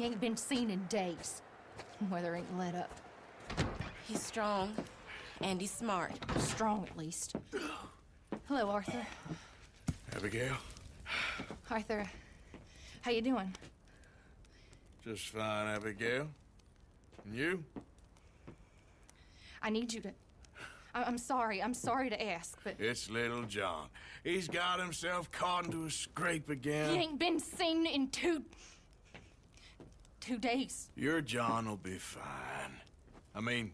He ain't been seen in days. Weather ain't let up. He's strong, and he's smart. Strong, at least. Hello, Arthur. Abigail? Arthur, how you doing? Just fine, Abigail. And you? I need you to... I'm sorry to ask, but... It's little John. He's got himself caught into a scrape again. He ain't been seen in two days. Your John will be fine. I mean,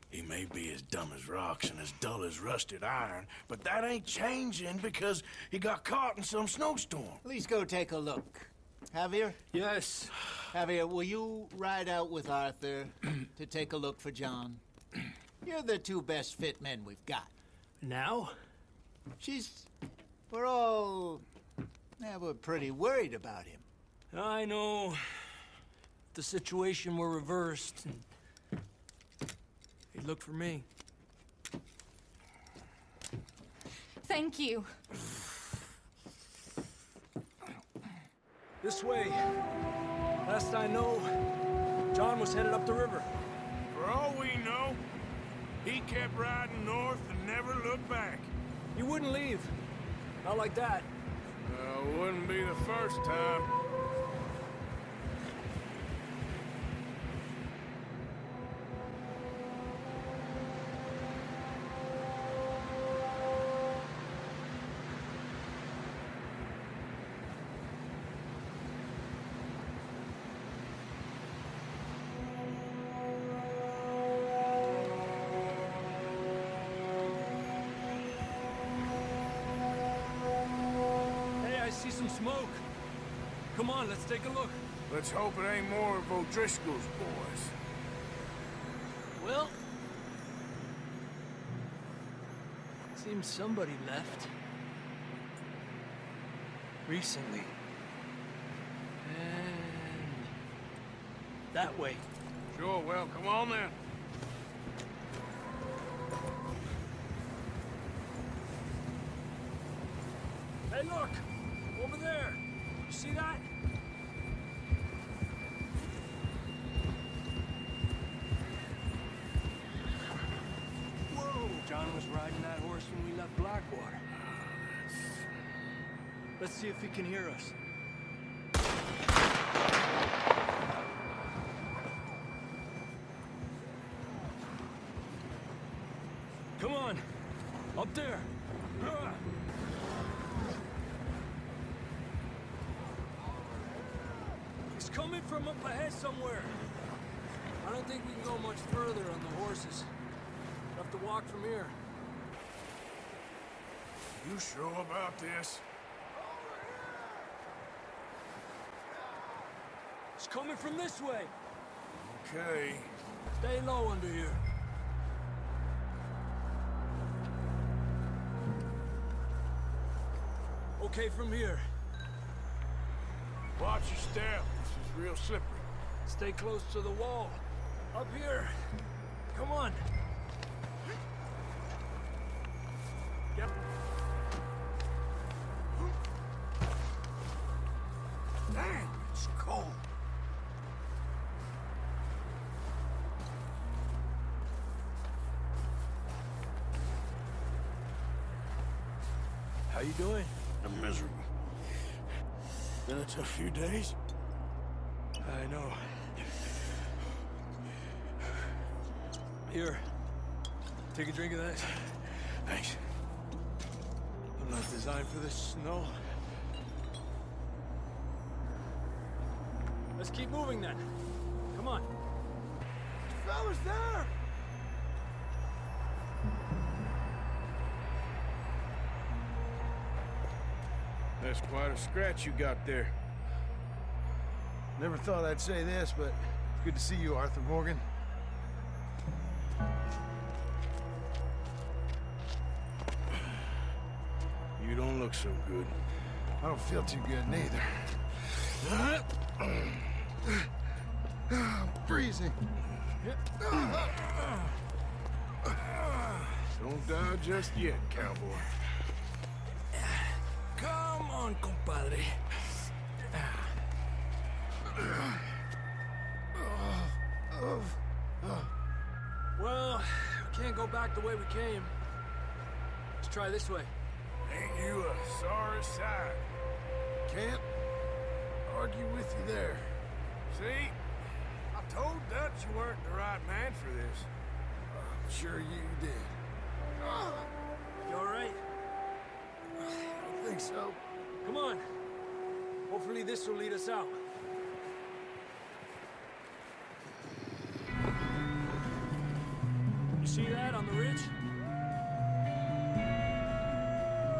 he may be as dumb as rocks and as dull as rusted iron, but that ain't changing because he got caught in some snowstorm. Please go take a look. Javier? Yes. Javier, will you ride out with Arthur to take a look for John? You're the two best fit men we've got. Now? We're pretty worried about him. I know. If the situation were reversed, he'd look for me. Thank you. This way. Last I know, John was headed up the river. For all we know, he kept riding north and never looked back. He wouldn't leave. Not like that. Wouldn't be the first time. See some smoke. Come on, let's take a look. Let's hope it ain't more of O'Driscoll's boys. Well, seems somebody left. Recently. And that way. Sure, well, come on then. Hey, look! Over there! You see that? Whoa! John was riding that horse when we left Blackwater. Let's see if he can hear us. Come on! Up there! He's coming from up ahead somewhere. I don't think we can go much further on the horses. We'll have to walk from here. You sure about this? It's coming from this way. Okay. Stay low under here. Okay from here. Watch your step. This is real slippery. Stay close to the wall. Up here. Come on. Yep. Damn, it's cold. How you doing? I'm miserable. Been a tough few days. I know. Here. Take a drink of that. Thanks. I'm not designed for this snow. Let's keep moving then. Come on. Fellas there! That's quite a scratch you got there. Never thought I'd say this, but it's good to see you, Arthur Morgan. You don't look so good. I don't feel too good, neither. I'm freezing. Don't die just yet, cowboy. Come on, compadre. Well, we can't go back the way we came. Let's try this way. Ain't you a sorry sight? Can't argue with you there. See? I told Dutch you weren't the right man for this. I'm sure you did. You all right? I don't think so. Come on. Hopefully this will lead us out. You see that on the ridge?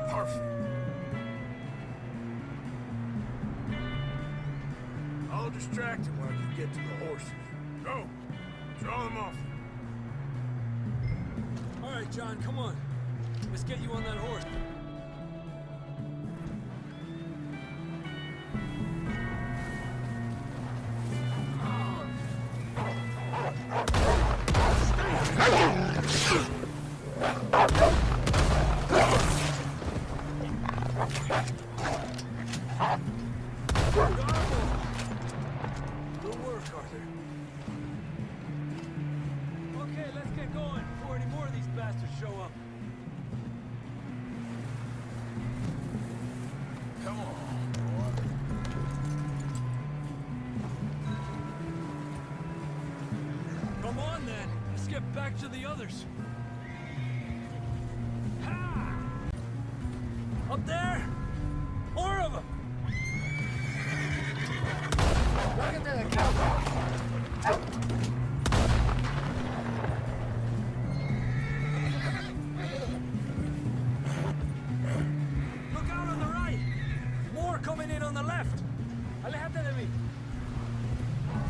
Perfect. I'll distract him while you get to the horses. Go. Draw them off. All right, John, come on. Let's get you on that horse. Good work, Arthur. Okay, let's get going before any more of these bastards show up. Come on, boy. Come on, then. Let's get back to the others. Ha! Up there? More of them! Look at the cowboy! Look out on the right! More coming in on the left! Aléjate de mí!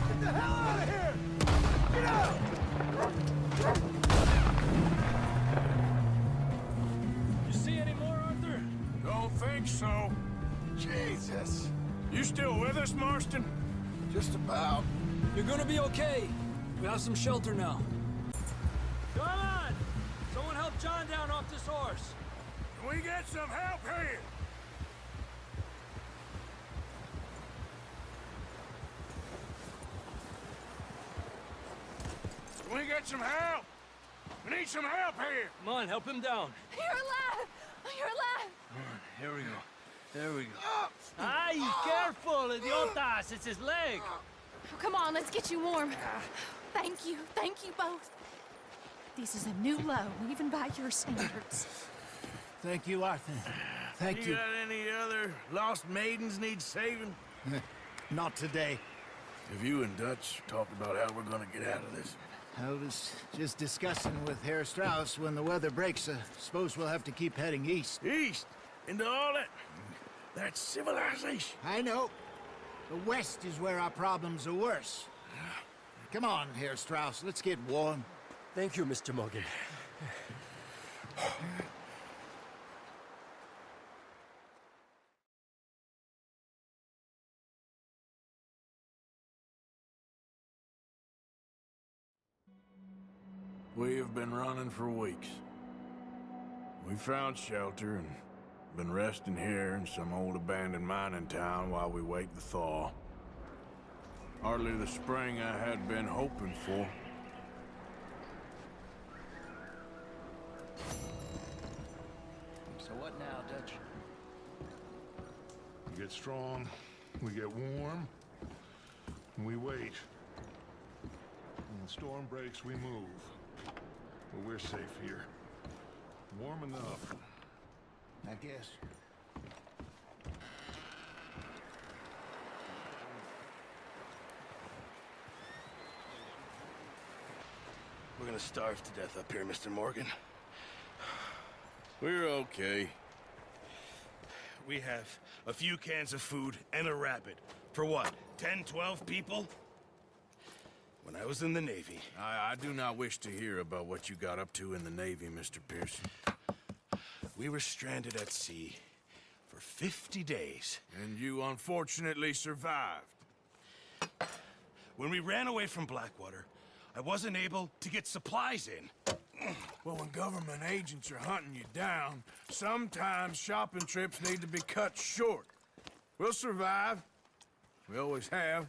Get the hell out of here! Get out! You see any more, Arthur? Don't think so. Jesus. You still with us, Marston? Just about. You're gonna be okay. We have some shelter now. Come on! Someone help John down off this horse. Can we get some help here? Can we get some help? We need some help here. Come on, help him down. You're alive! You're alive! Here we go. There we go. Ay, careful, idiotas! It's his leg! Oh, come on, let's get you warm. Thank you both. This is a new low, even by your standards. Thank you, Arthur. Thank You you. got any other lost maidens need saving? Not today. Have you and Dutch talked about how we're gonna get out of this? I was just discussing with Herr Strauss when the weather breaks. Suppose we'll have to keep heading east. East? Into all that... That's civilization. I know. The west is where our problems are worse. Come on, Herr Strauss. Let's get warm. Thank you, Mr. Morgan. We have been running for weeks. We found shelter and been resting here in some old abandoned mining town while we wait the thaw. Hardly the spring I had been hoping for. So what now, Dutch? We get strong, we get warm, and we wait. When the storm breaks, we move. But we're safe here. Warm enough. I guess. We're gonna starve to death up here, Mr. Morgan. We're okay. We have a few cans of food and a rabbit. For what, 10, 12 people? When I was in the Navy... I do not wish to hear about what you got up to in the Navy, Mr. Pearson. We were stranded at sea for 50 days. And you unfortunately survived. When we ran away from Blackwater, I wasn't able to get supplies in. Well, when government agents are hunting you down, sometimes shopping trips need to be cut short. We'll survive. We always have.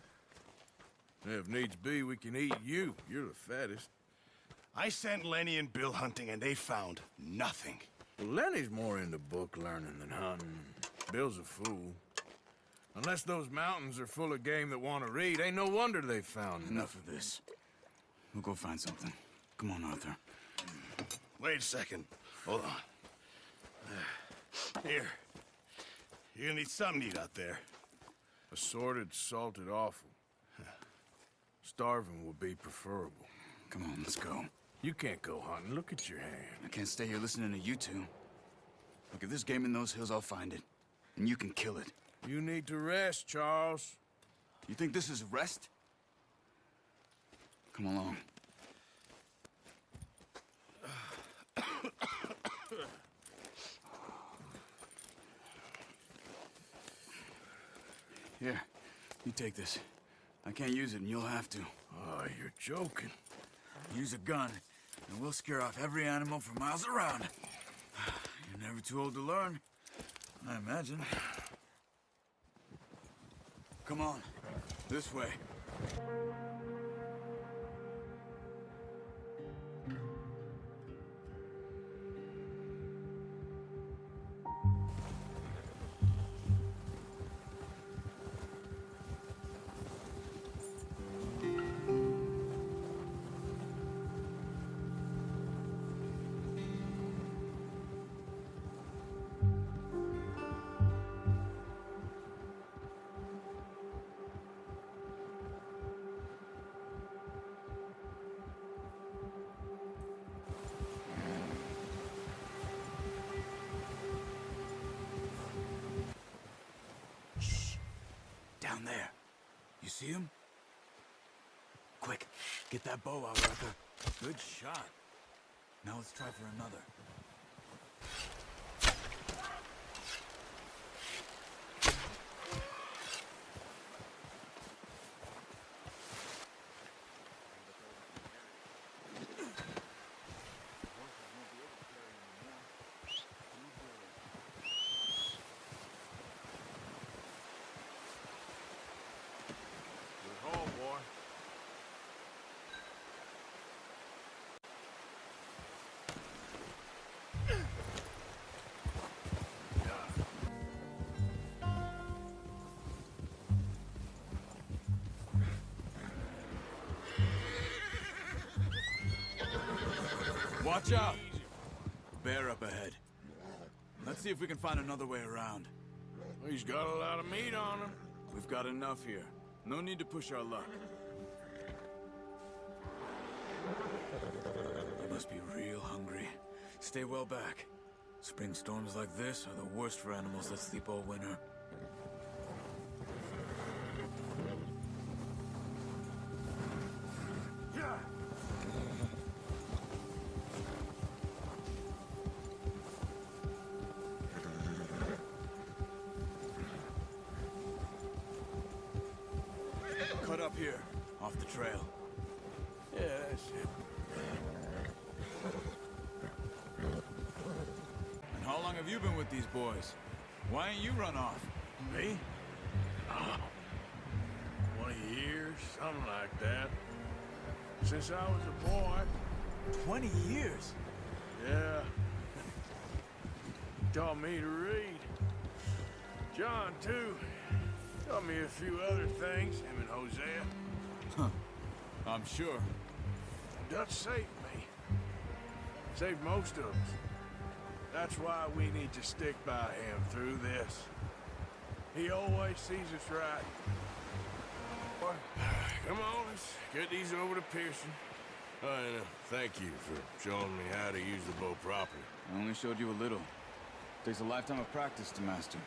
If needs be, we can eat you. You're the fattest. I sent Lenny and Bill hunting, and they found nothing. Well, Lenny's more into book learning than hunting. Bill's a fool. Unless those mountains are full of game that want to read, ain't no wonder they found Enough of this. We'll go find something. Come on, Arthur. Wait a second. Hold on. Here. You're gonna need something to eat out there. Assorted, salted offal. Starving would be preferable. Come on, let's go. You can't go hunting. Look at your hand. I can't stay here listening to you two. Look, if there's game in those hills, I'll find it. And you can kill it. You need to rest, Charles. You think this is rest? Come along. Here, you take this. I can't use it, and you'll have to. Oh, you're joking. Use a gun, and we'll scare off every animal for miles around. You're never too old to learn, I imagine. Come on, this way. Down there. You see him? Quick, get that bow out, Arthur. Good shot. Now let's try for another. Good haul, boy. Watch out! Bear up ahead. Let's see if we can find another way around. He's got a lot of meat on him. We've got enough here. No need to push our luck. You must be real hungry. Stay well back. Spring storms like this are the worst for animals that sleep all winter. Cut up here, off the trail. Yeah, that's it. And how long have you been with these boys? Why ain't you run off? Me? 20 years, something like that. Since I was a boy. 20 years? Yeah. Taught me to read. John, too. Taught me a few other things, him and Hosea. Huh. I'm sure. Dutch saved me. Saved most of us. That's why we need to stick by him through this. He always sees us right. Boy, come on, let's get these over to Pearson. And thank you for showing me how to use the bow properly. I only showed you a little. Takes a lifetime of practice to master.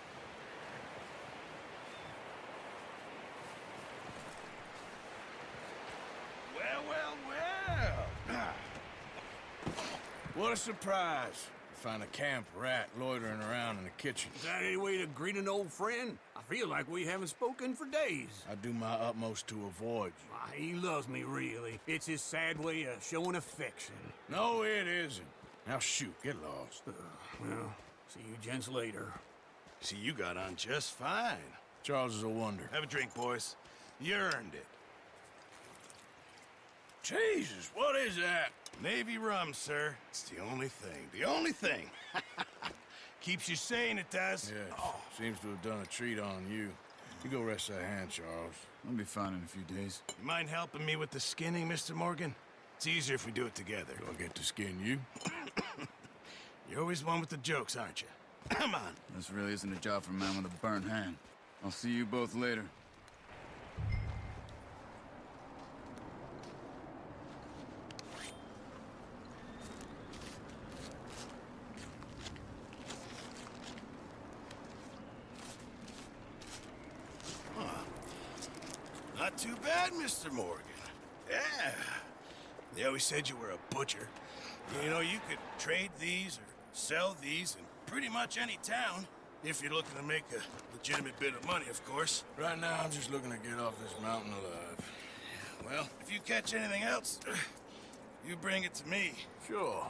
Well. What a surprise. Find a camp rat loitering around in the kitchen. Is that any way to greet an old friend? I feel like we haven't spoken for days. I do my utmost to avoid you. Ah, he loves me, really. It's his sad way of showing affection. No, it isn't. Now shoot, get lost. Well, see you gents later. See, you got on just fine. Charles is a wonder. Have a drink, boys. You earned it. Jesus, what is that? Navy rum, sir. It's the only thing. The only thing. Keeps you sane, it does. Yeah, seems to have done a treat on you. You go rest that hand, Charles. I'll be fine in a few days. You mind helping me with the skinning, Mr. Morgan? It's easier if we do it together. Do I get to skin you? You're always one with the jokes, aren't you? Come on. This really isn't a job for a man with a burnt hand. I'll see you both later. Not too bad, Mr. Morgan. Yeah. They always said you were a butcher. You know, you could trade these or sell these in pretty much any town. If you're looking to make a legitimate bit of money, of course. Right now, I'm just looking to get off this mountain alive. Well, if you catch anything else, you bring it to me. Sure.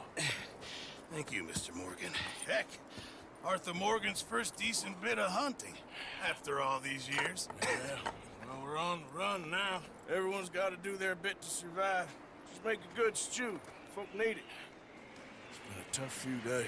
Thank you, Mr. Morgan. Heck, Arthur Morgan's first decent bit of hunting after all these years. Yeah. Well, we're on the run now. Everyone's got to do their bit to survive. Just make a good stew. Folk need it. It's been a tough few days.